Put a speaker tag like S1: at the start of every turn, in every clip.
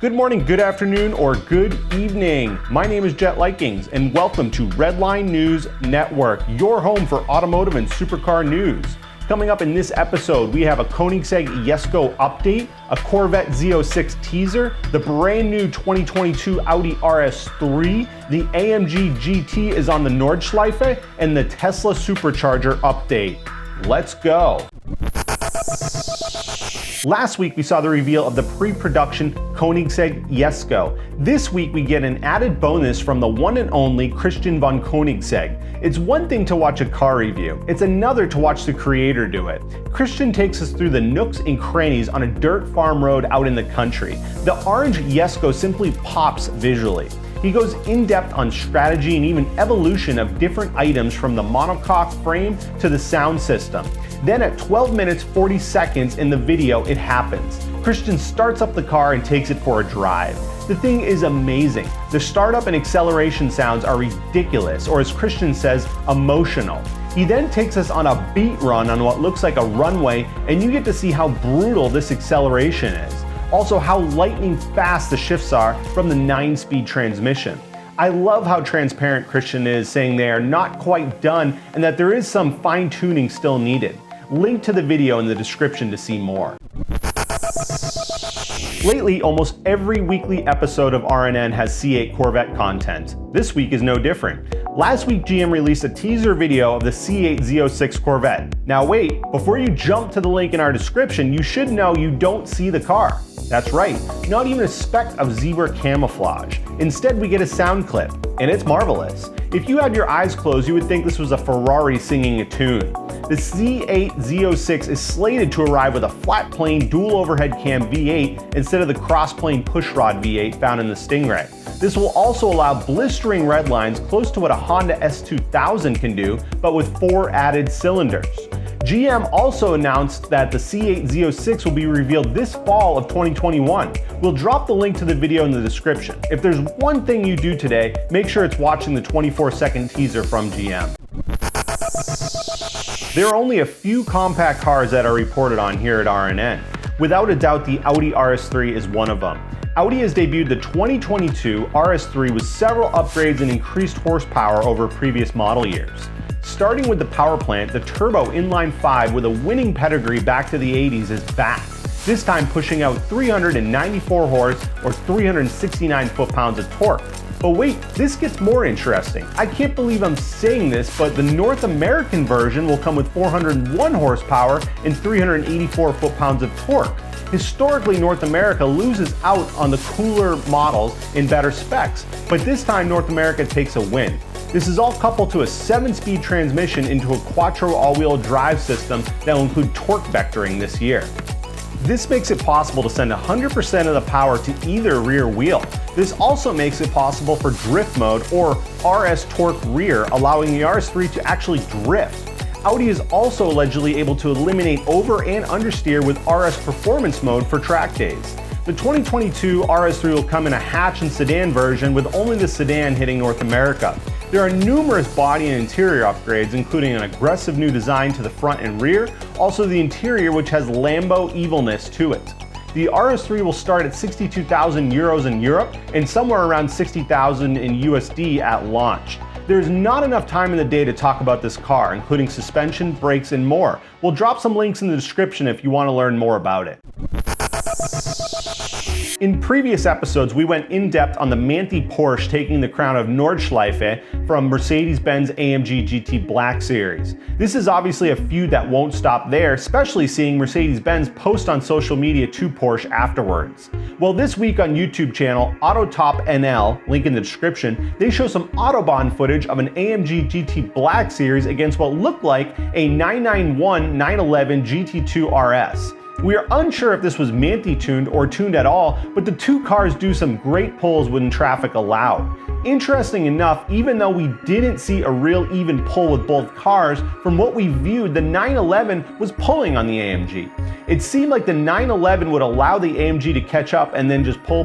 S1: Good morning, good afternoon, or good evening. My name is Jet Likings, and welcome to Redline News Network, your home for automotive and supercar news. Coming up in this episode, we have a Koenigsegg Jesko update, a Corvette Z06 teaser, the brand new 2022 Audi RS3, the AMG GT is on the Nordschleife, and the Tesla Supercharger update. Let's go. Last week, we saw the reveal of the pre-production Koenigsegg Jesko. This week, we get an added bonus from the one and only Christian von Koenigsegg. It's one thing to watch a car review, it's another to watch the creator do it. Christian takes us through the nooks and crannies on a dirt farm road out in the country. The orange Jesko simply pops visually. He goes in-depth on strategy and even evolution of different items from the monocoque frame to the sound system. Then at 12 minutes 40 seconds in the video, it happens. Christian starts up the car and takes it for a drive. The thing is amazing. The startup and acceleration sounds are ridiculous, or as Christian says, emotional. He then takes us on a beat run on what looks like a runway, and you get to see how brutal this acceleration is. Also, how lightning fast the shifts are from the 9-speed transmission. I love how transparent Christian is, saying they are not quite done and that there is some fine-tuning still needed. Link to the video in the description to see more. Lately, almost every weekly episode of RNN has C8 Corvette content. This week is no different. Last week, GM released a teaser video of the C8 Z06 Corvette. Now wait, before you jump to the link in our description, you should know you don't see the car. That's right, not even a speck of zebra camouflage. Instead, we get a sound clip, and it's marvelous. If you had your eyes closed, you would think this was a Ferrari singing a tune. The C8 Z06 is slated to arrive with a flat plane dual overhead cam V8 instead of the cross-plane pushrod V8 found in the Stingray. This will also allow blistering red lines close to what a Honda S2000 can do, but with 4 added cylinders. GM also announced that the C8 Z06 will be revealed this fall of 2021. We'll drop the link to the video in the description. If there's one thing you do today, make sure it's watching the 24-second teaser from GM. There are only a few compact cars that are reported on here at RNN. Without a doubt, the Audi RS3 is one of them. Audi has debuted the 2022 RS3 with several upgrades and increased horsepower over previous model years. Starting with the power plant, the turbo inline 5 with a winning pedigree back to the 80s is back, this time pushing out 394 horse or 369 foot-pounds of torque. But wait, this gets more interesting. I can't believe I'm saying this, but the North American version will come with 401 horsepower and 384 foot-pounds of torque. Historically, North America loses out on the cooler models in better specs, but this time North America takes a win. This is all coupled to a 7-speed transmission into a quattro all-wheel drive system that will include torque vectoring this year. This makes it possible to send 100% of the power to either rear wheel. This also makes it possible for drift mode or RS torque rear, allowing the RS3 to actually drift. Audi is also allegedly able to eliminate over and understeer with RS performance mode for track days. The 2022 RS3 will come in a hatch and sedan version with only the sedan hitting North America. There are numerous body and interior upgrades, including an aggressive new design to the front and rear, also the interior which has Lambo evilness to it. The RS3 will start at 62,000 euros in Europe and somewhere around 60,000 in USD at launch. There's not enough time in the day to talk about this car, including suspension, brakes, and more. We'll drop some links in the description if you want to learn more about it. In previous episodes, we went in-depth on the Manthey Porsche taking the crown of Nordschleife from Mercedes-Benz AMG GT Black Series. This is obviously a feud that won't stop there, especially seeing Mercedes-Benz post on social media to Porsche afterwards. Well, this week on YouTube channel Autotop NL, link in the description, they show some Autobahn footage of an AMG GT Black Series against what looked like a 991-911 GT2 RS. We are unsure if this was Manthey tuned or tuned at all, but the two cars do some great pulls when traffic allowed. Interesting enough, even though we didn't see a real even pull with both cars, from what we viewed, the 911 was pulling on the AMG. It seemed like the 911 would allow the AMG to catch up and then just pull,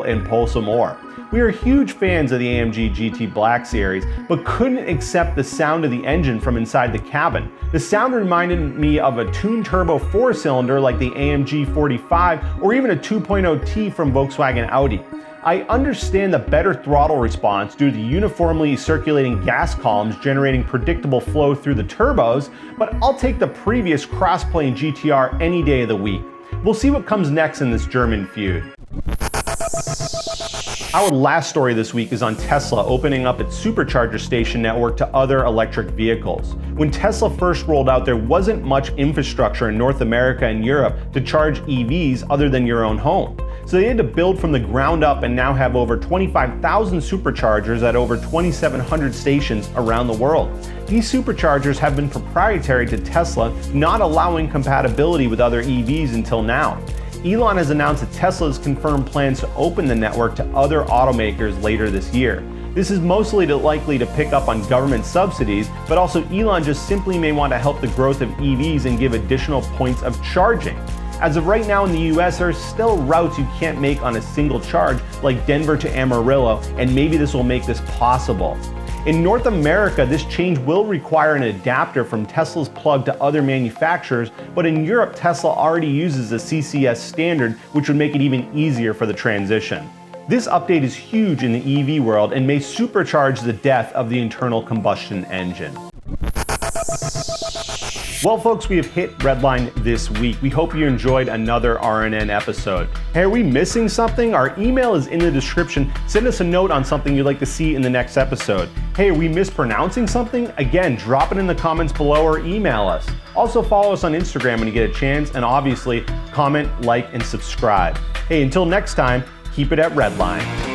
S1: and pull some more. We are huge fans of the AMG GT Black Series, but couldn't accept the sound of the engine from inside the cabin. The sound reminded me of a tuned turbo 4-cylinder like the AMG 45 or even a 2.0T from Volkswagen Audi. I understand the better throttle response due to the uniformly circulating gas columns generating predictable flow through the turbos, but I'll take the previous cross-plane GTR any day of the week. We'll see what comes next in this German feud. Our last story this week is on Tesla opening up its Supercharger station network to other electric vehicles. When Tesla first rolled out, there wasn't much infrastructure in North America and Europe to charge EVs other than your own home. So they had to build from the ground up and now have over 25,000 superchargers at over 2,700 stations around the world. These superchargers have been proprietary to Tesla, not allowing compatibility with other EVs until now. Elon has announced that Tesla has confirmed plans to open the network to other automakers later this year. This is mostly likely to pick up on government subsidies, but also Elon just simply may want to help the growth of EVs and give additional points of charging. As of right now in the US, there are still routes you can't make on a single charge, like Denver to Amarillo, and maybe this will make this possible. In North America, this change will require an adapter from Tesla's plug to other manufacturers, but in Europe, Tesla already uses the CCS standard, which would make it even easier for the transition. This update is huge in the EV world and may supercharge the death of the internal combustion engine. Well, folks, we have hit Redline this week. We hope you enjoyed another RNN episode. Hey, are we missing something? Our email is in the description. Send us a note on something you'd like to see in the next episode. Hey, are we mispronouncing something? Again, drop it in the comments below or email us. Also, follow us on Instagram when you get a chance, and obviously, comment, like, and subscribe. Hey, until next time, keep it at Redline.